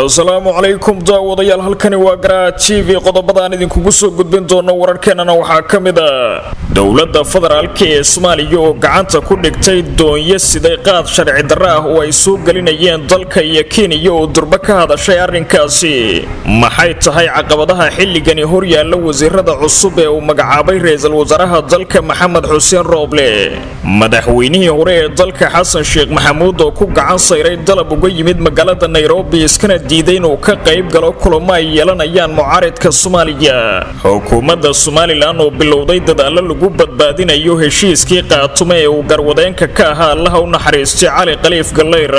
Assalamu alaykum daawadayaal halkani waa Garaa TV qodobadaan idinku soo gudbin doono wararkeenana waxaa kamid ah dawladda federaalka ee Soomaaliya oo gacanta ku dhigtay doonyo siday qaad sharci darro ah oo ay soo galinayeen dalka iyo Kenya oo durba ka hadashay arrinkaasi maxay tahay caqabadaha xilligani hor yaalla wasiirada cusub ee uu magacaabay ra'iisul wasaaraha dalka Maxamed Xuseen Rooble madaxweynihii hore ee dalka Xasan Sheekh Maxamuud oo ku gacan sayray dalab uga yimid magaalada Nairobi iskana diiday inuu ka qayb galo kulamo ay yeelanayaan mucaaradka Soomaaliya xukuumadda Somaliland oo bilowday dadaalo lagu badbaadinayo heshiiskii qaatume ee uu garwadeenka ka ahaa Allaha u naxariistay Cali Khaliif Galeyr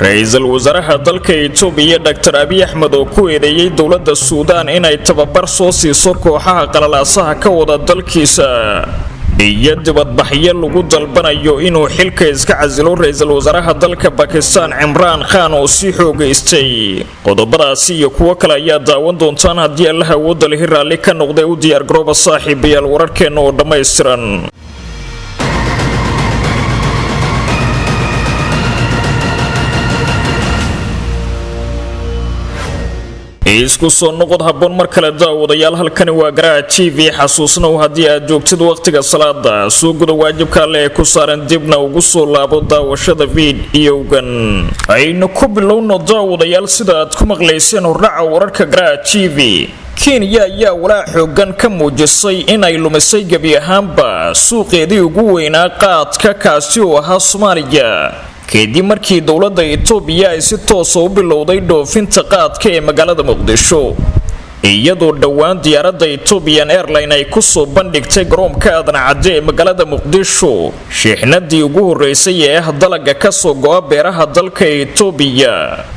ra'iisul wasaaraha dalka Itoobiya Dr. Abiy Ahmed oo ku eedeeyay dawladda Suudaan inay tababar soo siiso kooxaha qalalaasaha ka wada dalkiisa iyo dibadbaxyo lagu dalbanayo inuu xilka iska casilo ra'iisul wasaaraha dalka Pakistan Imran Khan oo si xoogaystay qodobadaasi iyo kuwa kale ayaa daawan doontaan haddii Allaha wada leh raalli ka noqday u diyaar garooba saaxiibayaal wararkeena oo dhammaystiran isku soo noqod habboon mar kale daawadayaal halkani waa Garaa TV xasuusnow haddii aad joogtid waqtiga salaada soo guda waajibka leh ku saaran dibna ugu soo laabo daawashada fiidiyowgan aynu ku bilowno daawadayaal sida aad ku maqlayseen raaca wararka Garaa TV Kenya ayaa walaa xoogan ka muujisay inay lumisay gabi ahaanba suuqeedii ugu weynaa qaadka kaasi oo ahaa Soomaaliya kadib markii dawladda Itoobiya ay si toos ah u bilowday dhoofinta qaadka ee magaalada Muqdisho iyadoo dhawaan diyaaradda Ethiopian Airlines ay ku soo bandhigtay garoonka aadan cadde ee magaalada Muqdisho sheexnadii ugu horeysay ee dalaga ka soo go'a beeraha dalka Itoobiya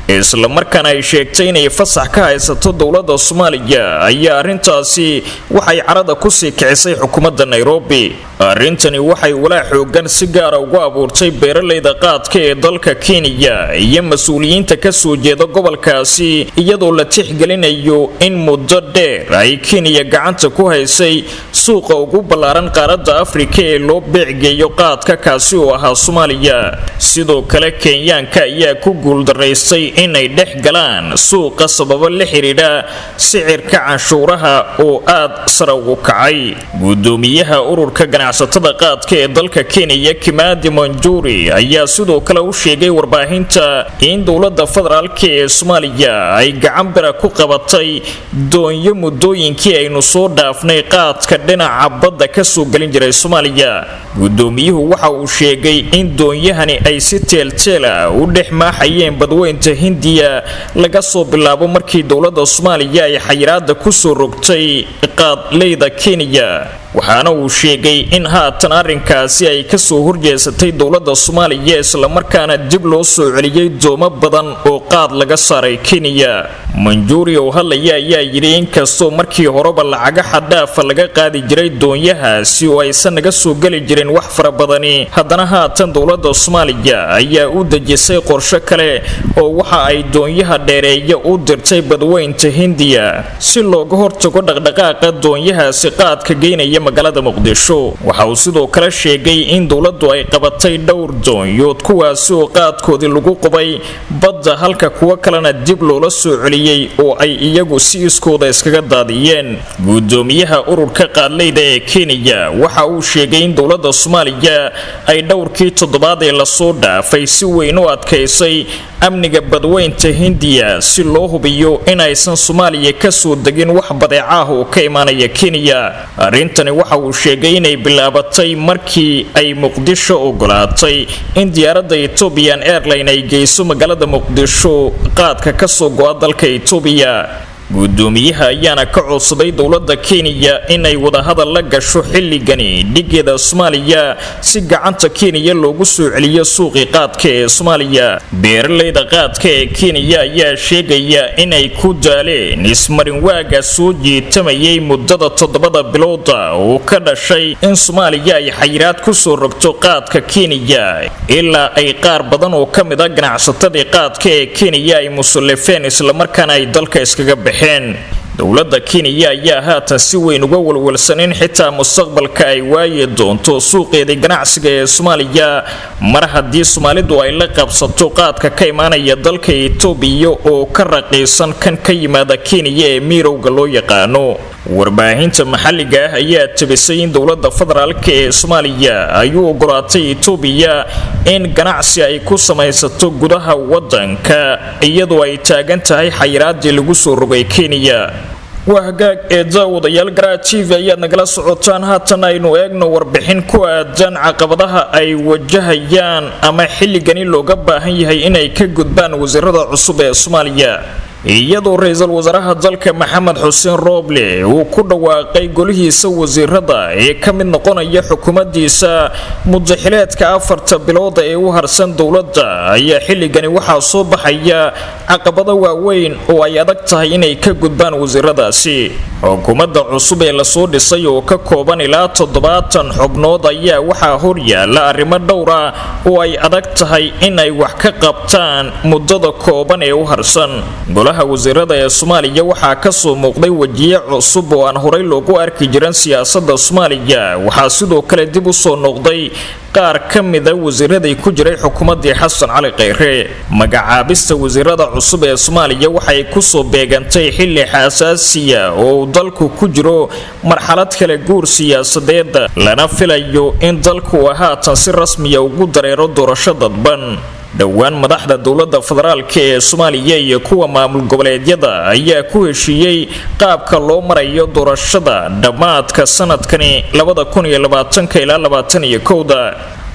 isla markaana ay sheegtay inay fasax ka haysato dawladda Soomaaliya ayaa arintaasi waxay carada ku sii kicisay xukuumadda Nairobi arintani waxay walaa xoogan si gaar ah ugu abuurtay beeralayda qaadka ee dalka Kenya iyo mas'uuliyiinta ka soo jeeda gobolkaasi iyadoo la tixgelinayo in muddo dheer ay Kenya gacanta ku haysay suuqa ugu ballaaran qaaradda Afrika ee loo beecgeeyo qaadka kaasi oo ahaa Soomaaliya sidoo kale Kenyaanka ayaa ku guuldareystay inay dhex galaan suuqa sababo la xiriira sicirka canshuuraha oo aad sare ugu kacay gudoomiyaha ururka ganacsatada qaadka ee dalka Kenya Kimadi Manjuri ayaa sidoo kale u sheegay warbaahinta in dawladda federaalka ee Soomaaliya ay gacan bira ku qabatay doonyo muddooyinkii aynu soo dhaafnay qaadka dhinaca badda ka soo galin jiray Soomaaliya gudoomiyuhu waxa uu sheegay in doonyahani ay si teelteel ah u dhex maaxayeen badweynta Hindiya laga soo bilaabo markii dawladda Soomaaliya ay xayiraada ku soo rogtay qaadleyda Kenya waxaana uu sheegay in haatan arrinkaasi ay ka soo horjeesatay dawladda Soomaaliya isla markaana dib loo soo celiyay doomo badan oo qaad laga saaray Kenya Manjuri oo hadlaya ayaa yiri in kastoo markii horeba lacaga xaddaaf laga qaadi jiray doonyahaasi oo aysan naga soo gali jirin wax fara badani haddana haatan dawladda Soomaaliya ayaa u dejisay qorshe kale oo waxa ay doonyaha dheereeya u dirtay badweynta Hindiya si looga hortago dhaqdhaqaaqa doonyahaasi qaadka geynaya magaalada Muqdisho waxa uu sidoo kale sheegay in dawladdu ay qabatay dhowr doonyood kuwaas oo qaadkoodii lagu qubay badda halka kuwa kalena dib loola soo celiyay oo ay iyagu si iskooda iskaga daadiyeen gudoomiyaha ururka qaadleyda ee Kenya waxa uu sheegay in dawladda Soomaaliya ay dhowrkii toddobaad ee la soo dhaafay si weyn u adkaysay amniga badweynta Hindiya si loo hubiyo in aysan Soomaaliya ka soo degin wax badeeco ah oo ka imaanaya Kenya arintani waxa uu sheegay inay bilaabatay markii ay Muqdisho ogolaatay in diyaaradda Ethiopian Airlines ay geyso magaalada Muqdisho qaadka ka soo go'a dalka Itoobiya gudoomiyaha ayaana ka codsaday dawladda Kenya inay wada hadal la gasho xilligani dhigeeda Soomaaliya si gacanta Kenya loogu soo celiyo suuqii qaadka ee Soomaaliya beeralayda qaadka ee Kenya ayaa sheegaya inay ku daaleen ismarin waaga soo jeetamayay muddada 7 bilood oo ka dhashay in Soomaaliya ay xayiraad ku soo rogto qaadka Kenya ilaa ay qaar badan oo kamid ah ganacsatada qaadka ee Kenya ay musulifeen isla markaana ay dalka iskaga baxeen dowladda Kenya ayaa haatan si weyn uga walwalsan in xitaa mustaqbalka ay waayi doonto suuqeeda ganacsiga ee Soomaaliya mar haddii Soomaalidu ay la qabsato qaadka ka imaanaya dalka Itoobiya oo ka raqiisan kan ka yimaada Kenya ee miirowga loo yaqaano. warbaahinta maxalliga ah ayaa tabisay in dowladda federaalka ee Soomaaliya ay u ogolaatay Itoobiya in ganacsi ay ku samaysato gudaha wadanka iyadoo ay taagan tahay xayiraadii lagu soo rogay Kenya. وهجاج إداود يالجرا تيف يا نجلا سعوتان هاتنا إنه أجن وربحين كوادان عقبضها أي وجهيان أما حل جنين لو جبا هي إنه يكجدبان وزير العصوبة الصومالية iyadoo ra'iisul wasaaraha dalka Maxamed Xuseen Rooble uu ku dhawaaqay golihiisa wasiirada ee ka mid noqonaya xukuumaddiisa muddaxileedka 4 bilood ee u harsan dawladda ayaa xilligani waxa soo baxaya caqabado waaweyn oo ay adag tahay inay ka gudbaan wasiiradaasi. xukuumadda cusub ee la soo dhisay oo ka kooban ilaa 70 xubnood ayaa waxa hor yaala arrimo dhowr ah oo ay adag tahay in ay wax ka qabtaan muddada kooban ee u harsan. wasiirada ee Soomaaliya waxa ka soo muuqday wajiye cusub oo aan horay loogu arki jirin siyaasadda Soomaaliya waxa sidoo kale dib u soo noqday qaar ka mid ah wasiiradii ku jiray xukuumadii Xasan Cali Khayre. magacaabista wasiirada cusub ee Soomaaliya waxay ku soo beegantay xilli xasaasi ah oo dalku ku jiro marxalad kala guur siyaasadeed lana filayo in dalku haatan si rasmi ah ugu dareero doorasho dadban. dhawaan madaxda dowladda federaalka ee Soomaaliya iyo kuwa maamul goboleedyada ayaa ku heshiiyay qaabka loo marayo doorashada dhamaadka sanadkani 2020 ilaa 2021.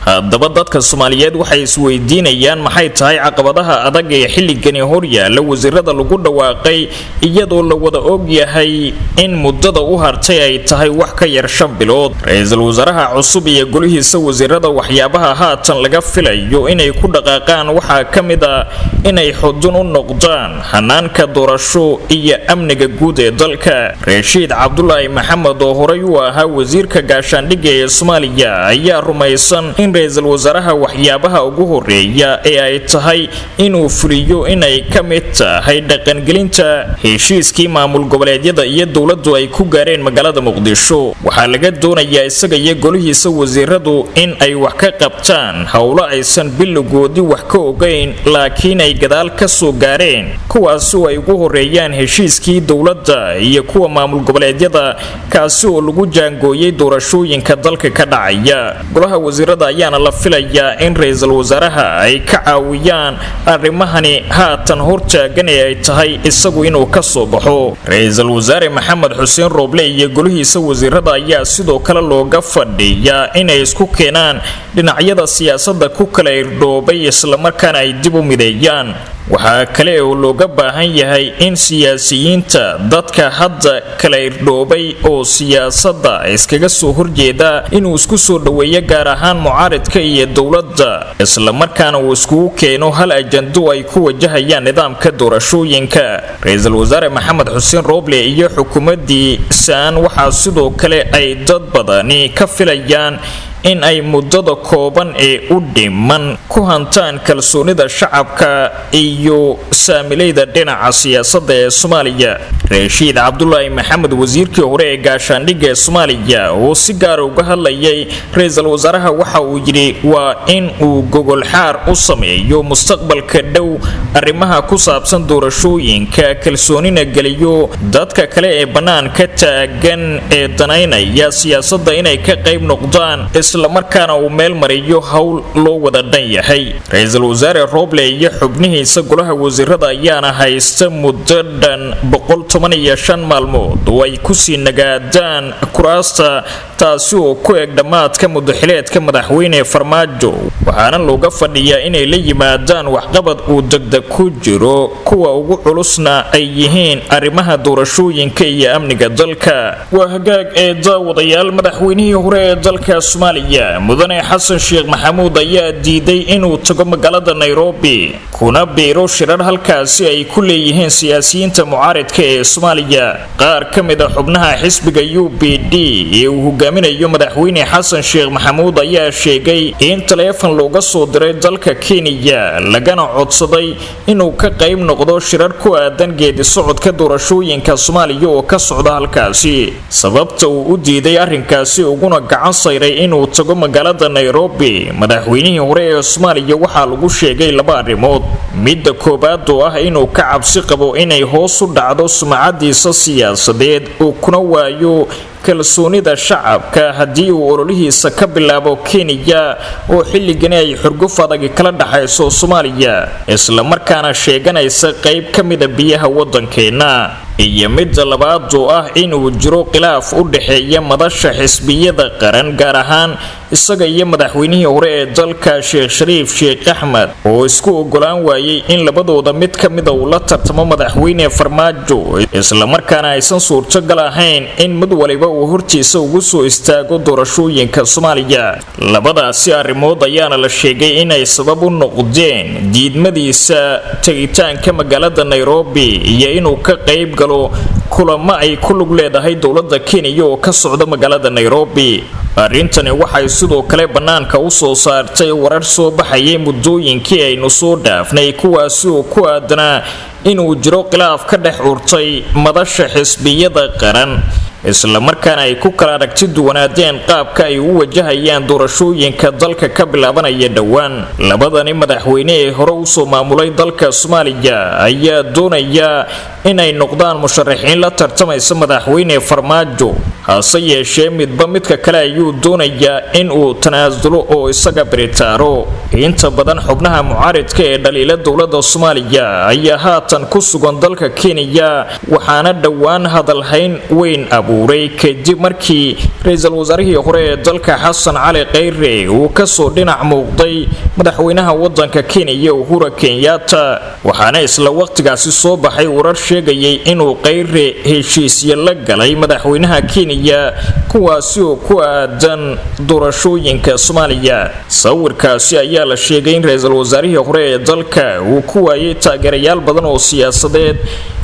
haddaba dadka Soomaaliyeed waxay isweydiinayaan maxay tahay caqabadaha adag ee xilligani hor yaala wasiirada lagu dhawaaqay iyadoo la wada og yahay in muddada u hartay ay tahay wax ka yar 5 bilood. ra'iisul wasaaraha cusub iyo golihiisa wasiirada waxyaabaha haatan laga filayo inay ku dhaqaaqaan waxa ka mid ah inay xudun u noqdaan hanaanka doorasho iyo amniga guud ee dalka. Rashiid Cabdullaahi Maxamed oo horay u ahaa wasiirka gaashaandhigga ee Soomaaliya ayaa rumaysan in ra'iisul wasaaraha waxyaabaha ugu horeeya ee ay tahay inuu fuliyo inay ka mid tahay dhaqangelinta heshiiskii maamul goboleedyada iyo dawladdu ay ku gaareen magaalada Muqdisho. waxaa laga doonayaa isaga iyo golihiisa wasiiradu in ay wax ka qabtaan hawlo aysan bilowgoodii wax ka ogeyn laakiin ay gadaal ka soo gaareen kuwaas oo ay ugu horeeyaan heshiiskii dawladda iyo kuwa maamul goboleedyada kaasi oo lagu jaangooyay doorashooyinka dalka ka dhacaya. golaha wasiirada ayaana la filayaa in ra'iisul wasaaraha ay ka caawiyaan arrimahani haatan hortaagan ee ay tahay isagu inuu ka soo baxo. ra'iisul wasaare Maxamed Xuseen Rooble iyo golihiisa wasiirada ayaa sidoo kale looga fadhiyaa inay isku keenaan dhinacyada siyaasadda ku kala irdhoobay isla markaana ay dib u mideeyaan. waxaa kale oo looga baahan yahay in siyaasiyiinta dadka hadda kala irdhoobay oo siyaasadda iskaga soo horjeeda inuu isku soo dhaweeyo gaar ahaan mucaaradka iyo dawladda isla markaana uu isku keeno hal ajando ay ku wajahayaan nidaamka doorashooyinka. ra'iisul wasaare Maxamed Xuseen Rooble iyo xukuumaddiisa waxaa sidoo kale ay dad badani ka filayaan in ay muddada kooban ee u dhiman ku hantaan kalsoonida shacabka iyo saamilayda dhinaca siyaasadda ee Soomaaliya. Rashiid Cabdullaahi Maxamed wasiirkii hore ee gaashaandhigga ee Soomaaliya oo si gaar ah uga hadlayay ra'iisul wasaaraha waxa uu yiri waa in uu gogol xaar u sameeyo mustaqbalka dhow arrimaha ku saabsan doorashooyinka kalsoonina galiyo dadka kale ee banaanka taagan ee danaynaya siyaasadda inay ka qayb noqdaan isla markaana uu meel mariyo hawl loo wada dhan yahay. ra'iisul wasaare Rooble iyo xubnihiisa golaha wasiirada ayaana haysta muddo dhan 115 maalmood oo ay ku sii nagaadaan kuraasta taasi oo ku eg dhamaadka muddaxileedka madaxweyne Farmaajo. waxaana looga fadhiyaa inay la yimaadaan waxqabad uu degdeg ku jiro kuwa ugu culusna ay yihiin arrimaha doorashooyinka iyo amniga dalka. waa hagaag ee daawadayaal madaxweynihii hore ee dalka Soomaaliya mudane Xasan Sheekh Maxamuud ayaa diiday inuu tago magaalada Nairobi kuna biiro shirar halkaasi ay ku leeyihiin siyaasiyiinta mucaaradka ee Soomaaliya. qaar ka mid ah xubnaha xisbiga UPD ee uu hogaaminayo madaxweyne Xasan Sheekh Maxamuud ayaa sheegay in taleefan looga soo diray dalka Kenya lagana codsaday inuu ka qayb noqdo shirar ku aadan geedi socodka doorashooyinka Soomaaliya oo ka socda halkaasi. sababta uu u diiday arrinkaasi uguna gacan sayray inuu tago magaalada Nairobi madaxweynihii hore ee Soomaaliya waxaa lagu sheegay laba arrimood. midda koobaad oo ah inuu ka cabsi qabo inay hoos u dhacdo sumcadiisa siyaasadeed oo kuna waayo kalsoonida shacabka haddii uu ololihiisa ka bilaabo Kenya oo xilligan ay xurguf adag kala dhaxayso Soomaaliya isla markaana sheeganaysa qayb ka mid ah biyaha wadankeena. iyo midda labaad oo ah inuu jiro khilaaf u dhaxeeya madasha xisbiyada qaran gaar ahaan isaga iyo madaxweynihii hore ee dalka Sheekh Shariif Sheekh Axmed oo isku ogolaan waayay in labadooda mid ka mid ah uu la tartamo madaxweyne Farmaajo isla markaana aysan suurtagal ahayn in mid waliba uu hortiisa ugu soo istaago doorashooyinka Soomaaliya. labadaasi arrimood ayaana la sheegay inay sabab u noqdeen diidmadiisa tagitaanka magaalada Nairobi iyo inuu ka qayb galo kulamo ay ku lug leedahay dowladda Kenya oo ka socda magaalada Nairobi. arrintani waxay sidoo kale banaanka u soo saartay warar soo baxayay muddooyinkii aynu soo dhaafnay kuwaasi oo ku aadanaa inuu jiro khilaaf ka dhex urtay madasha xisbiyada qaran isla markaana ay ku kala aragti duwanaadeen qaabka ay u wajahayaan doorashooyinka dalka ka bilaabanaya dhowaan. labadani madaxweyne ee hore u soo maamulay dalka Soomaaliya ayaa doonaya inay noqdaan musharaxiin la tartamaysa madaxweyne Farmaajo hase yeeshee midba midka kale ayuu doonayaa in uu tanaasulo oo isaga beritaaro. inta badan xubnaha mucaaradka ee dhaliila dowladda Soomaaliya ayaa haatan ku sugan dalka Kenya waxaana dhowaan hadalhayn weyn abuuray kadib markii ra'iisul wasaarihii hore ee dalka Xasan Cali Khayre uu ka soo dhinac muuqday madaxweynaha wadanka Kenya Uhuru Kenyatta waxaana isla waqtigaasi soo baxay warar sheegayay inuu Khayre heshiisyo la galay madaxweynaha Kenya kuwaasi oo ku aadan doorashooyinka Soomaaliya. sawirkaasi ayaa la sheegay in ra'iisul wasaarihii hore ee dalka uu ku waayay taageerayaal badan oo siyaasadeed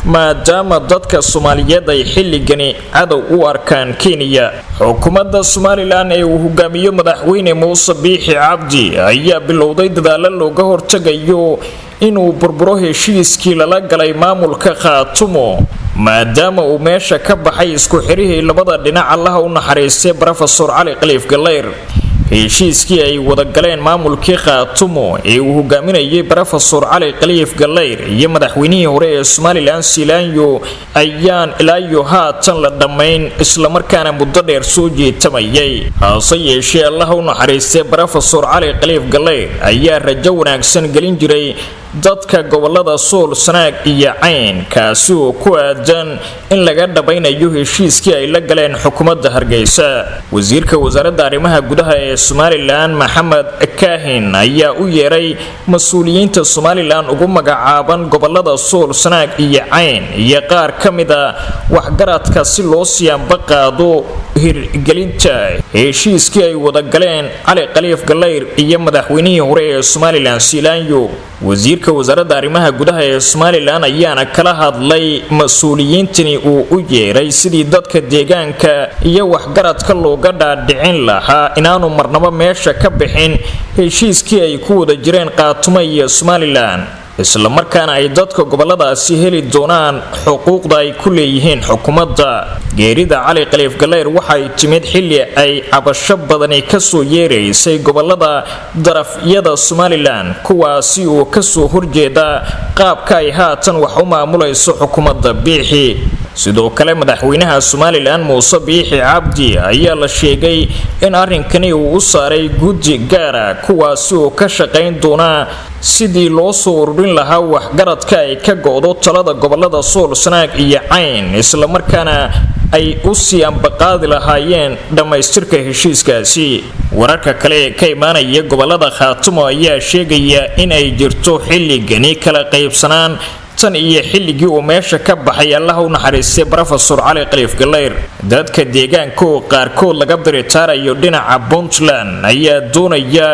maadaama dadka Soomaaliyeed ay xilligani cadow u arkaan Kenya. xukuumadda Somaliland ee uu hogaamiyo madaxweyne Muuse Biixi Cabdi ayaa bilowday dadaalo looga hortagayo inuu burburo heshiiskii lala galay maamulka Khaatumo maadaama uu meesha ka baxay isku xirihii labada dhinac Allaha u naxariistay Professor Cali Khaliif Gallayr. heshiiskii ay wada galeen maamulkii Khaatumo ee uu hogaaminayay Professor Cali Khaliif Gallayr iyo madaxweynihii hore ee Somaliland Silaanyo ayaan ilaa iyo haatan la dhamayn isla markaana muddo dheer soo jeetamayay. hase yeeshee Allaha u naxariistay Professor Cali Khaliif Gallayr ayaa rajo wanaagsan gelin jiray dadka gobolada Sool, Sanaag iyo Cayn kaasi oo ku aadan in laga dhabaynayo heshiiskii ay la galeen xukuumadda Hargeysa. wasiirka wasaaradda arrimaha gudaha ee Somaliland Maxamed Kaahin ayaa u yeeray mas'uuliyiinta Somaliland ugu magacaaban gobolada Sool, Sanaag iyo Cayn iyo qaar ka mid ah waxgaradka si loo siyaanba qaado hirgelinta heshiiskii ay wada galeen Cali Khaliif Gallayr iyo madaxweynihii hore ee Somaliland Silaanyo. wasiirka wasaaradda arrimaha gudaha ee Somaliland ayaana kala hadlay mas'uuliyiintani uu u yeeray sidii dadka deegaanka iyo waxgaradka looga dhaadhicin lahaa inaanu marnaba meesha ka bixin heshiiskii ay ku wada jireen Khaatumo iyo Somaliland isla markaana ay dadka goboladaasi heli doonaan xuquuqda ay ku leeyihiin xukuumadda. geerida Cali Khaliif Gallayr waxay timid xilli ay cabasho badani ka soo yeeraysay gobolada darafyada Somaliland kuwaasi oo ka soo horjeeda qaabka ay haatan wax u maamulayso xukuumadda Biixi. sidoo kale madaxweynaha Somaliland Muuse Biixi Cabdi ayaa la sheegay in arrinkani uu u saaray guddi gaar ah kuwaasi oo ka shaqayn doona sidii loo soo ururin lahaa waxgaradka ay ka go'do talada gobolada Sool, Sanaag iyo Cayn isla markaana ay u siyaanbaqaadi lahaayeen dhamaystirka heshiiskaasi. wararka kale ee ka imaanaya gobolada Khaatumo ayaa sheegaya in ay jirto xilligani kala qaybsanaan tan iyo xilligii uu meesha ka baxay Allah u naxariistay Professor Cali Khaliif Galeyr. Dadka deegaanka oo qaarkood laga diritaarayo dhinaca Puntland ayaa doonaya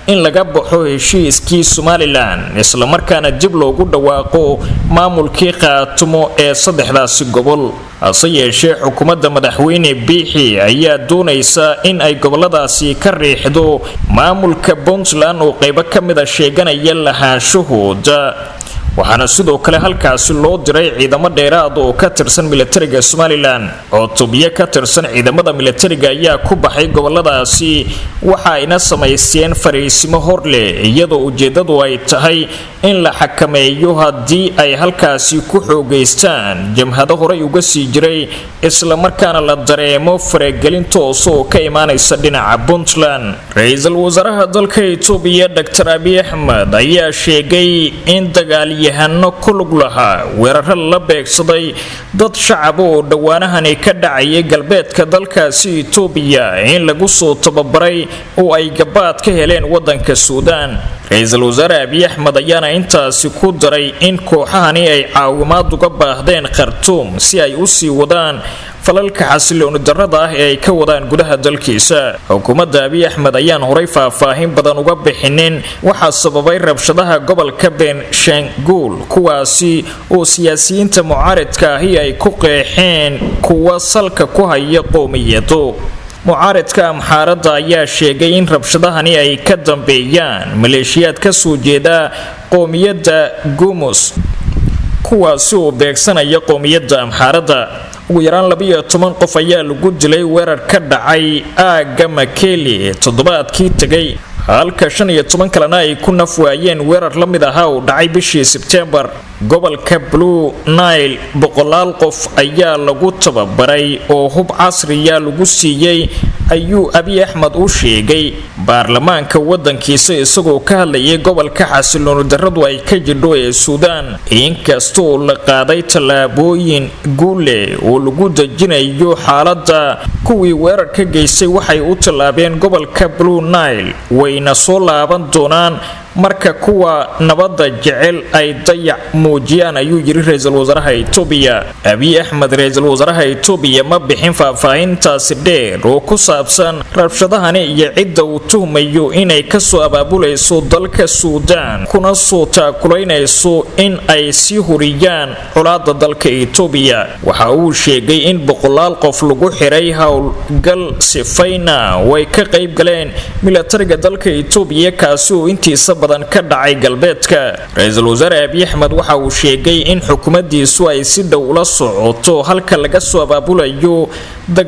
in laga baxo heshiiskii Somaliland isla markaana dib loogu dhawaaqo maamulkii qaatumo ee saddexdaasi gobol. hase yeeshee xukuumadda madaxweyne Biixi ayaa doonaysa in ay goboladaasi ka riixdo maamulka Puntland oo qayb ka mid ah sheeganaya lahaanshahooda. waxaana sidoo kale halkaasi loo diray ciidamo dheeraad oo ka tirsan militariga Somaliland oo tubiye ka tirsan ciidamada militariga ayaa ku baxay goboladaasi waxa ayna sameeyeen fariisimo horle iyadoo ujeedadu ay tahay in la xakameeyo haddii ay halkaasi ku xoogeystaan jamhado hore uga sii jiray isla markaana la dareemo faragelin toos oo ka imaanaysa dhinaca Puntland. Ra'iisul Wasaaraha dalka Itoobiya Dr. Abiy Ahmed ayaa sheegay in dagaalyahano ku lug lahaa weerar la beegsaday dad shacab oo dhawaanahani ka dhacay galbeedka dalkaasi Itoobiya in lagu soo tababaray oo ay gabaad ka heleen wadanka Suudaan. Ra'iisul Wasaare Abiy Ahmed ayaana intaasi ku daray in kooxahani ay caawimaad uga baahdeen Khartoum si ay u sii wadaan falalka xasiloon darrada ah ee ay ka wadaan gudaha dalkiisa. Xukuumadda Abiy Ahmed ayaan horay faahfaahin badan uga bixinin waxa sababay rabshadaha gobolka Benshangul kuwaasi oo siyaasiyiinta mucaaradka ahi ay ku qeexeen kuwa salka ku haya qoomiyado. mucaaradka amxaaradda ayaa sheegay in rabshadahani ay ka dambeeyaan maleeshiyaad ka soo jeeda qoomiyadda Gumus kuwaasi oo beegsanaya qoomiyadda amxaaradda. ugu yaraan 12 qof ayaa lagu dilay weerar ka dhacay aaga Makele toddobaadkii tagay halka 15 kalena ay ku naf waayeen weerar la mid ah oo dhacay bishii September. gobolka Blue Nile boqolaal qof ayaa lagu tababaray oo hub casriya lagu siiyay ayuu Abiy Ahmed u sheegay baarlamaanka wadankiisa isagoo ka hadlayay gobolka xasiloon darradu ay ka jirto ee Suudaan. inkastoo la qaaday talaabooyin guule oo lagu dajinayo xaaladda kuwii weerar ka geystay waxay u talaabeen gobolka Blue Nile wayna soo laaban doonaan marka kuwa nabadda jecel ay dayac muujiyaan ayuu yiri Ra'iisul Wasaaraha Itoobiya. Abiy Ahmed Ra'iisul Wasaaraha Itoobiya ma bixin faahfaahintaasi dheer oo ku saabsan rabshadahani iyo cidda uu tuhmayo inay ka soo abaabulayso dalka Suudaan kuna soo taakuleynayso in ay sii huriyaan colaadda dalka Itoobiya. waxa uu sheegay in boqolaal qof lagu xiray howlgal sifayna way ka qayb galeen militariga dalka Itoobiya kaasi oo intiisa badan ka dhacay galbeedka. Ra'iisul Wasaare Abiy Ahmed waxa uu sheegay in xukuumaddiisu ay si dhow la socoto halka laga soo abaabulayo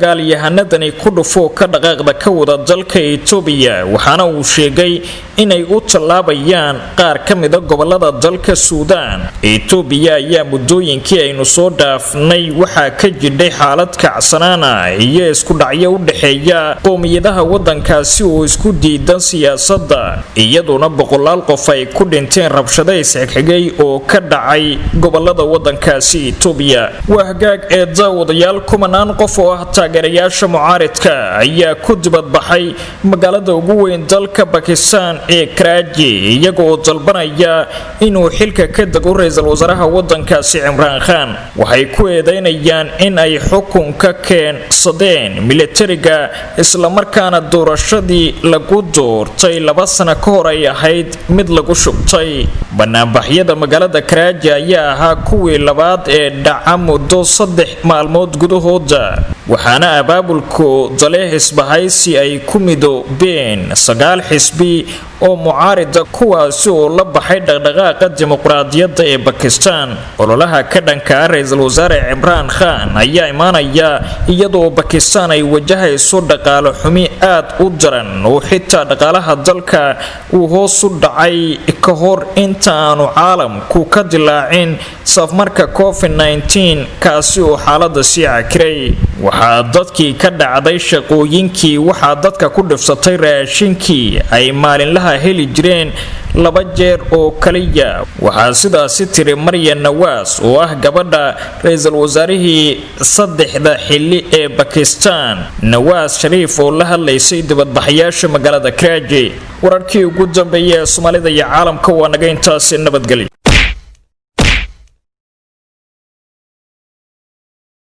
dagaalyahanadani ku dhufo ka dhaqaaqda ka wada dalka Itoobiya. waxaana uu sheegay inay u talaabayaan qaar ka mid ah gobolada dalka Suudaan. Itoobiya ayaa muddooyinkii aynu soo dhaafnay waxa ka jiray xaalad kacsanaana iyo isku dhacyo u dhaxeeya qoomiyadaha wadankaasi oo isku diidan siyaasadda iyadoona boqolaal qof ay ku dhinteen rabshado isxigxigay oo ka dhacay gobolada wadankaasi Itoobiya. waa hagaag ee daawadayaal kumanaan qof oo ah taageerayaasha mucaaradka ayaa ku dibadbaxay magaalada ugu weyn dalka Pakistan ee Karachi iyagoo dalbanaya inuu xilka ka dago Ra'iisul Wasaaraha wadankaasi Imran Khan. waxay ku eedeynayaan in ay xukunka keensadeen militariga isla markaana doorashadii lagu doortay 2 sano ka hor ay ahayd mid lagu shubtay. banaanbaxyada magaalada Karachi ayaa ahaa kuwii labaad ee dhaca muddo 3 maalmood gudahooda waxaana abaabulku daleh isbahaysi ay ku midoobeen 9 xisbi oo mucaarada kuwaasi oo la baxay dhaqdhaqaaqa dimuqraadiyadda ee Pakistan. ololaha ka dhanka ah Ra'iisul Wasaare Imran Khan ayaa imaanaya iyadoo Pakistan ay wajahayso dhaqaale xumi aad u daran oo xitaa dhaqaalaha dalka uu hoos u dhacay ka hor inta aanu caalamku ka dilaacin safmarka COVID-19 kaasi oo xaaladda sii cakiray. waxaa dadkii ka dhacday shaqooyinkii waxaa dadka ku dhifsatay raashinkii ay maalinlaha heli jireen 2 jeer oo kaliya. waxaa sidaasi tiri Maryam Nawaz oo ah gabadha Ra'iisul Wasaarihii 3 xilli ee Pakistan. Nawaz Sharif oo la hadlaysay dibadbaxayaasha magaalada Karachi. wararkii ugu dambeeyay Soomaalida iyo caalamka waa naga intaas nabadgelyo.